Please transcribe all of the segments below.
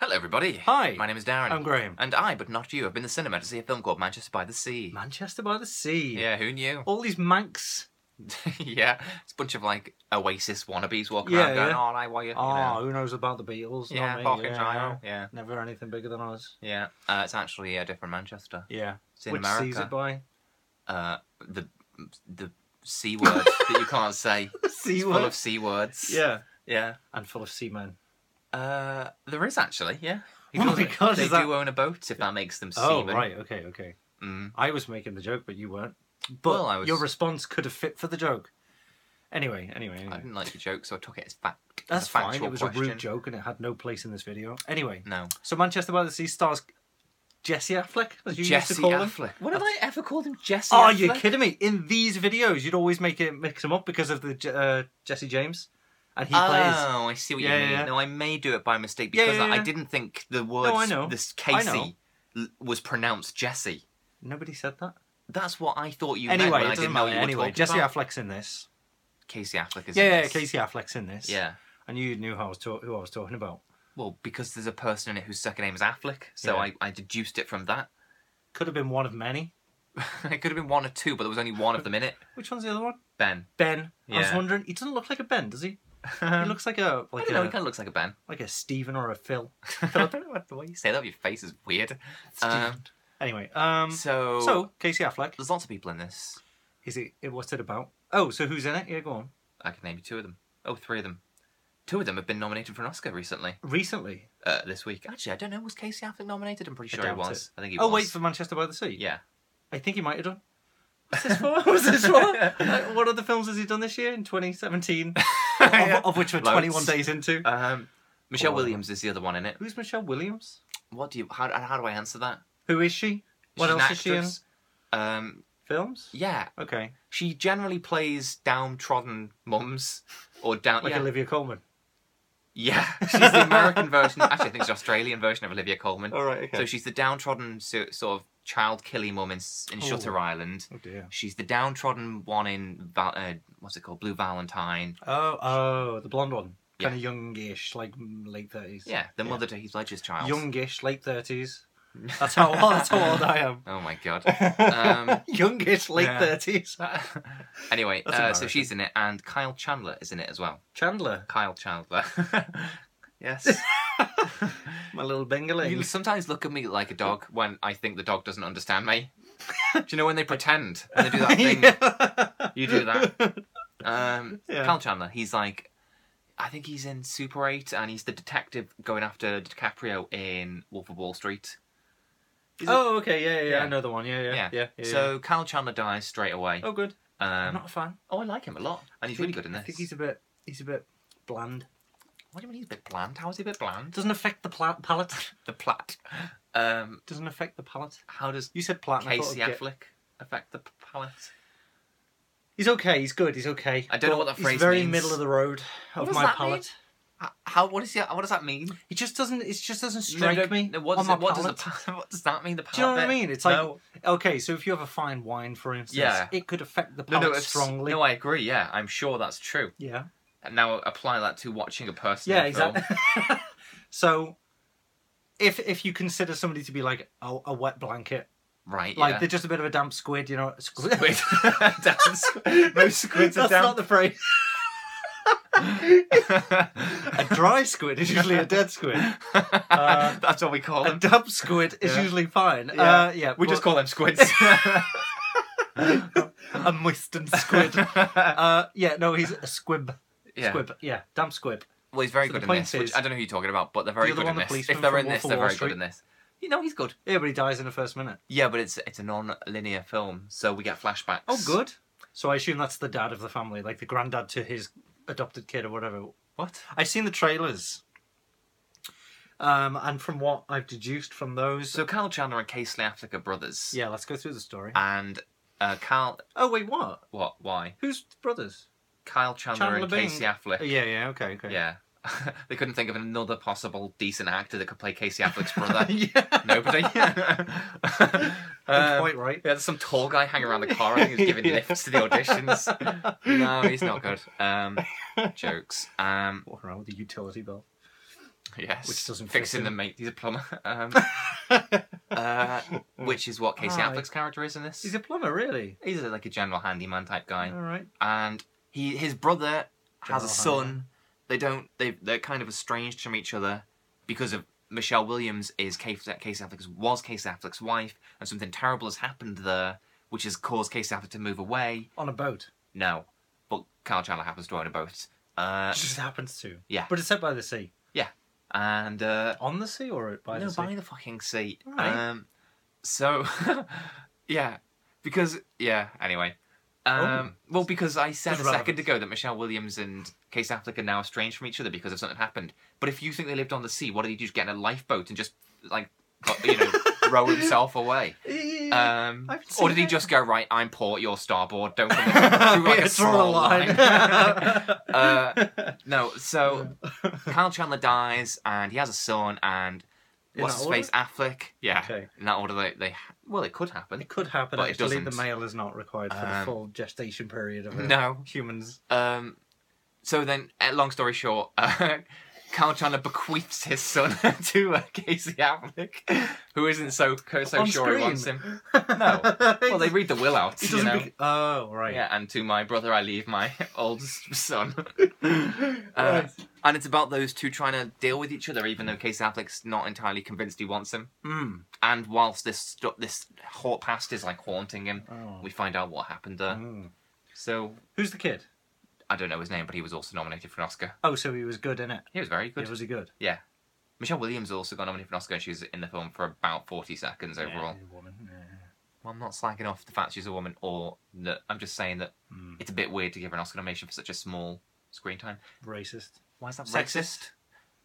Hello, everybody. Hi. My name is Darren. I'm Graham. And I, but not you, have been to the cinema to see a film called Manchester by the Sea. Manchester by the Sea. Yeah, who knew? All these Manx. Yeah, it's a bunch of, like, Oasis wannabes walking around going, oh, why you know. Who knows about the Beatles? Yeah, Not me. fucking child. Yeah. Never anything bigger than us. Yeah, it's actually a different Manchester. Yeah. It's in Which America. sees it by? The C word that you can't say. C Full word? of C words. Yeah. Yeah. And full of seamen. There is actually, yeah. Oh my God, They is that... do own a boat, if that makes them Oh, seamen. right. Okay. Mm. I was making the joke, but you weren't. But Well, I was... your response could have fit for the joke. Anyway. I didn't like your joke, so I took it as fact. That's as a fine. factual It was question. a rude joke and it had no place in this video. Anyway. No. So Manchester by the Sea stars Jesse Affleck, as you Jesse used to call him. Affleck. When have I ever called him Jesse Oh, Affleck? you're kidding me. In these videos, you'd always mix him up because of the Jesse James. And he plays... Oh, I see what you mean. Yeah. No, I may do it by mistake because I didn't think the words, I know. this Casey, was pronounced Jesse. Nobody said that. That's what I thought you Anyway, meant when it I doesn't didn't know matter. you were Anyway, talking Jesse about. Affleck's in this. Casey Affleck is in Yeah, this. Casey Affleck's in this. Yeah. And you knew who I was talking about. Well, because there's a person in it whose second name is Affleck, so Yeah. I deduced it from that. Could have been one of many. It could have been one or two, but there was only one of them in it. Which one's the other one? Ben. Ben. I was Yeah. wondering. He doesn't look like a Ben, does he? He looks like a... I don't know, he kind of looks like a Ben. Like a Stephen or a Phil. The way you say that, your face is weird. Anyway, So Casey Affleck. there's lots of people in this. What's it about? Oh, so who's in it? Yeah, go on. I can name you two of them. Oh, three of them. Two of them have been nominated for an Oscar recently. Recently? This week. Actually, I don't know. Was Casey Affleck nominated? I'm pretty sure I he doubt was. it. I think he was. Oh, wait, for Manchester by the Sea? Yeah. I think he might have done. What's this for? What's this for? What other films has he done this year in 2017? of which we're 21 days into. Michelle Williams is the other one in it. Who's Michelle Williams? How do I answer that? Who is she? What She's else an is she in? actress. Films? Yeah. Okay. She generally plays downtrodden mums or down. Like Olivia Colman. Yeah, she's the American version. Actually, I think it's the Australian version of Olivia Colman. All right, okay. So she's the downtrodden sort of child-killing mum in Shutter Island. Oh dear. She's the downtrodden one in what's it called, Blue Valentine. Oh, the blonde one. Yeah. Kind of youngish, like late 30s. Yeah, the mother to Heath Ledger's child. Youngish, late 30s. That's how old I am. Oh my god. Youngish, late Yeah. 30s. Anyway, That's so American. she's in it, and Kyle Chandler is in it as well. Chandler. Kyle Chandler. Yes. My little Bengaling. You sometimes look at me like a dog when I think the dog doesn't understand me. Do you know when they pretend and they do that thing? Yeah. You do that. Yeah. Kyle Chandler, he's like, I think he's in Super 8, and he's the detective going after DiCaprio in Wolf of Wall Street. Oh, okay, yeah, Yeah. I know the one, yeah. So Kyle Chandler dies straight away. Oh, good. I'm not a fan. Oh, I like him a lot, and he's really good in this. I think he's a bit bland. What do you mean he's a bit bland? How is he a bit bland? Doesn't affect the palate. The plat. Doesn't affect the palate. How does You said plat. and I thought Casey I'd get- Affleck affect the palate? He's okay. He's good. He's okay. I don't know what that phrase He's very means. middle of the road What of does my that palate. What does that mean? It just doesn't strike me. What on does, my it, what, does palate. what does that mean? The palate Do you know what I bit? mean? It's No. like okay, so if you have a fine wine, for instance, Yeah. it could affect the No, palate it's strongly. No, I agree. Yeah, I'm sure that's true. Yeah. And now apply that to watching a person. Yeah, in a film. exactly. So, if you consider somebody to be like a wet blanket, Right. like Yeah. they're just a bit of a damp squid, you know, Squid. Most squids are That's damp. not the phrase. A dry squid is usually a dead squid. That's what we call A them. damp squid is Yeah. usually fine. Yeah. We but just call them squids. a moistened squid. No, he's a squib. Yeah. Squib. Yeah, damp squib. Well, he's very So good the in point this. Which is- I don't know who you're talking about, but they're very The other good in one, the this. policeman If they're from in this, Waffle they're Wall very good Street. in this. You know, he's good. Yeah, but he dies in the first minute. Yeah, but it's a non-linear film, so we get flashbacks. Oh, good. So I assume that's the dad of the family, like the granddad to his adopted kid or whatever. What? I've seen the trailers. And from what I've deduced from those... So Kyle Chandler and Casey Affleck are brothers. Yeah, let's go through the story. And Kyle... Oh, wait, what? What? Why? Who's brothers? Kyle Chandler and being- Casey Affleck. Yeah, okay. Yeah. They couldn't think of another possible decent actor that could play Casey Affleck's brother. Yeah. Nobody. Quite right. Yeah, there's some tall guy hanging around the car. I think he's giving lifts to the auditions. No, he's not good. Jokes. Walking around with a utility belt. Yes. Which doesn't fixing fit them, mate. He's a plumber. Which is what Casey Affleck's character is in this. He's a plumber, really? He's like a general handyman type guy. All right. And his brother has a son. handyman. They're kind of estranged from each other because of Michelle Williams was Casey Affleck's wife, and something terrible has happened there, which has caused Casey Affleck to move away. On a boat? No, but Kyle Chandler happens to own a boat. Just happens to. Yeah. But it's set by the sea. Yeah. And on the sea or by the sea? No, by the fucking sea. Right. So yeah, because anyway. Well, because I said a second ago that Michelle Williams and Casey Affleck are now estranged from each other because of something happened. But if you think they lived on the sea, what did he do? Just get in a lifeboat and just row himself away? Or did he just go, right, I'm port, you're starboard, don't come in, do like a small line. No, so Kyle Chandler dies and he has a son, and what's his face, Affleck? Yeah. Okay. In that order, it could happen. It could happen, but actually. It doesn't. The male is not required for the full gestation period of humans. So then, long story short, Kyle Chandler bequeaths his son to Casey Affleck, who isn't so sure he wants him. No. Well, they read the will out, Oh, right. Yeah, and to my brother I leave my oldest son. Right. And it's about those two trying to deal with each other, even though Casey Affleck's not entirely convinced he wants him. Mm. And whilst this past is like haunting him, we find out what happened there. Mm. So, who's the kid? I don't know his name, but he was also nominated for an Oscar. Oh, so he was good in it? He was very good. Yeah, was he good? Yeah. Michelle Williams also got nominated for an Oscar, and she was in the film for about 40 seconds overall. Yeah, woman. Yeah. Well, I'm not slacking off the fact she's a woman, or that I'm just saying that it's a bit weird to give her an Oscar nomination for such a small screen time. Racist. Why is that Sexist?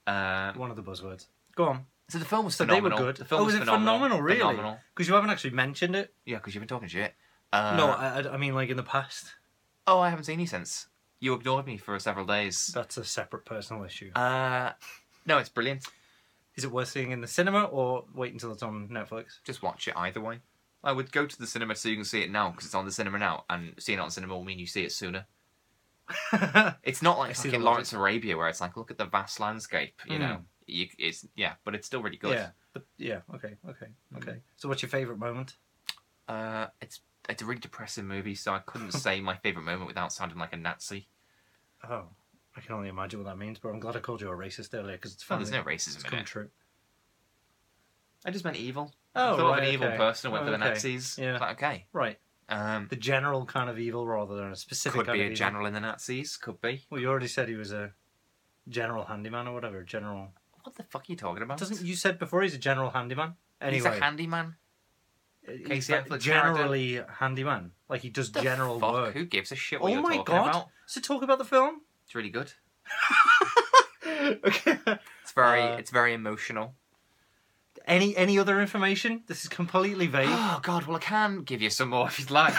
racist? One of the buzzwords. Go on. So the film was phenomenal. They were good. The film was phenomenal, really? Phenomenal. Because you haven't actually mentioned it. Yeah, because you've been talking shit. No, I mean like in the past. Oh, I haven't seen you since. You ignored me for several days. That's a separate personal issue. No, it's brilliant. Is it worth seeing in the cinema or wait until it's on Netflix? Just watch it either way. I would go to the cinema so you can see it now, because it's on the cinema now, and seeing it on cinema will mean you see it sooner. It's not like fucking Lawrence of Arabia, where it's like, look at the vast landscape, you know. But it's still really good. Yeah, okay. So what's your favourite moment? It's a really depressing movie, so I couldn't say my favourite moment without sounding like a Nazi. Oh, I can only imagine what that means, but I'm glad I called you a racist earlier, because it's funny. There's no racism in it. True. I just meant evil. Oh, I thought of an evil person and went for the okay. Nazis. Yeah. Like, okay. Right. The general kind of evil rather than a specific could kind be of a general in the Nazis. Could be. Well, you already said he was a general handyman or whatever. General. What the fuck are you talking about? You said before he's a general handyman? Anyway. He's a handyman? He's generally handyman. Like he does general work. Who gives a shit what you're talking about? Oh my god! So talk about the film? It's really good. Okay. It's very emotional. Any other information? This is completely vague. Oh god, well I can give you some more if you'd like.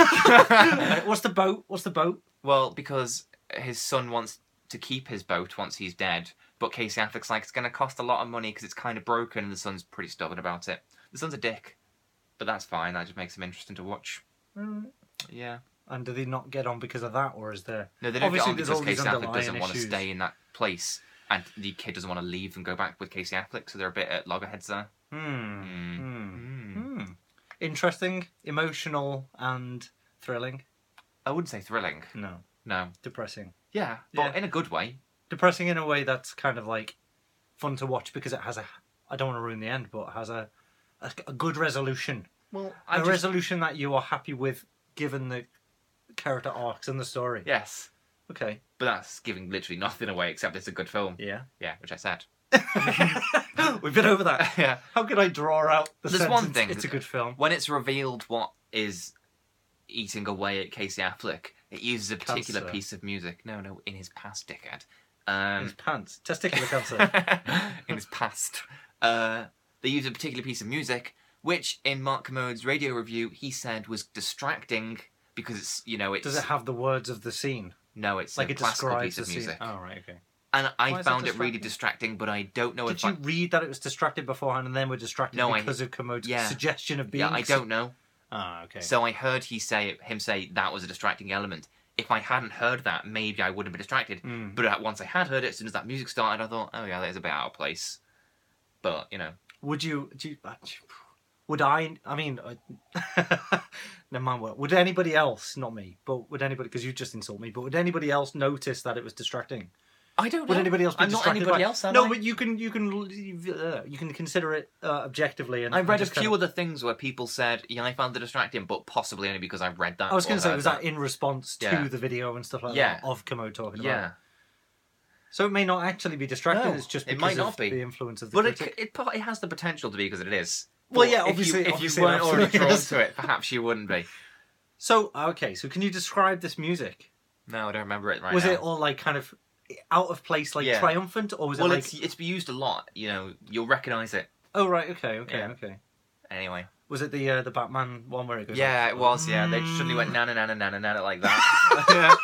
What's the boat? Well, because his son wants to keep his boat once he's dead, but Casey Affleck's like, it's going to cost a lot of money because it's kind of broken, and the son's pretty stubborn about it. The son's a dick, but that's fine. That just makes him interesting to watch. Yeah. And do they not get on because of that, or is there... No, they don't get on because Casey Affleck doesn't want to stay in that place, and the kid doesn't want to leave and go back with Casey Affleck, so they're a bit at loggerheads there. Interesting, emotional, and thrilling. I wouldn't say thrilling. No. Depressing. Yeah, but in a good way. Depressing in a way that's kind of like fun to watch because it has I don't want to ruin the end, but it has a good resolution. Well, resolution that you are happy with given the character arcs in the story. Yes. Okay. But that's giving literally nothing away except it's a good film. Yeah. Yeah, which I said. We've been over that. Yeah. How could I draw out the There's sentence, one thing. It's a good film. When it's revealed what is eating away at Casey Affleck, it uses a particular piece of music. No, in his past, dickhead. In his pants. Testicular cancer. In his past. They use a particular piece of music, which in Mark Commode's radio review, he said was distracting because it's, Does it have the words of the scene? No, it's like a classical piece of music. Oh, right, okay. And I found it really distracting, but I don't know if Did you read that it was distracted beforehand and then were distracted because of Commode's suggestion of being... Yeah, I don't know. Ah, okay. So I heard him say that was a distracting element. if I hadn't heard that, maybe I wouldn't be distracted. But once I had heard it, as soon as that music started, I thought, oh yeah, that is a bit out of place. But, you know. Would I mean, never mind what. Would anybody else, not me, but would anybody, because you just insulted me, but would anybody else notice that it was distracting? I don't know. Would anybody else be distracted? I'm not anybody else, No, but you can consider it objectively. And I read a few other things where people said, yeah, I found it distracting, but possibly only because I read that. I was going to say, was that in response to the video and stuff like that of Commode talking about it? Yeah. So it may not actually be distracting, No, it's just it because might not of be. the influence of the But critic. it has the potential to be because it is. Well, yeah, But obviously. If you weren't already drawn to it, perhaps you wouldn't be. So, okay, so can you describe this music? No, I don't remember it right now. Was it all like kind of out of place, like triumphant, or was it like... it's used a lot, you know, you'll recognise it. Oh, right, okay. Anyway. Was it the Batman one where it goes... Yeah, it was, yeah. They suddenly went na-na-na-na-na-na-na like that.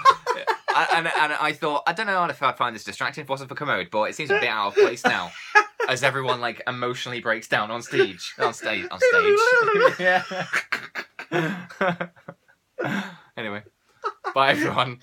And I thought, I don't know if I'd find this distracting if it wasn't for Commode, but it seems a bit out of place now. As everyone, like, emotionally breaks down on stage. Yeah. Anyway. Bye, everyone.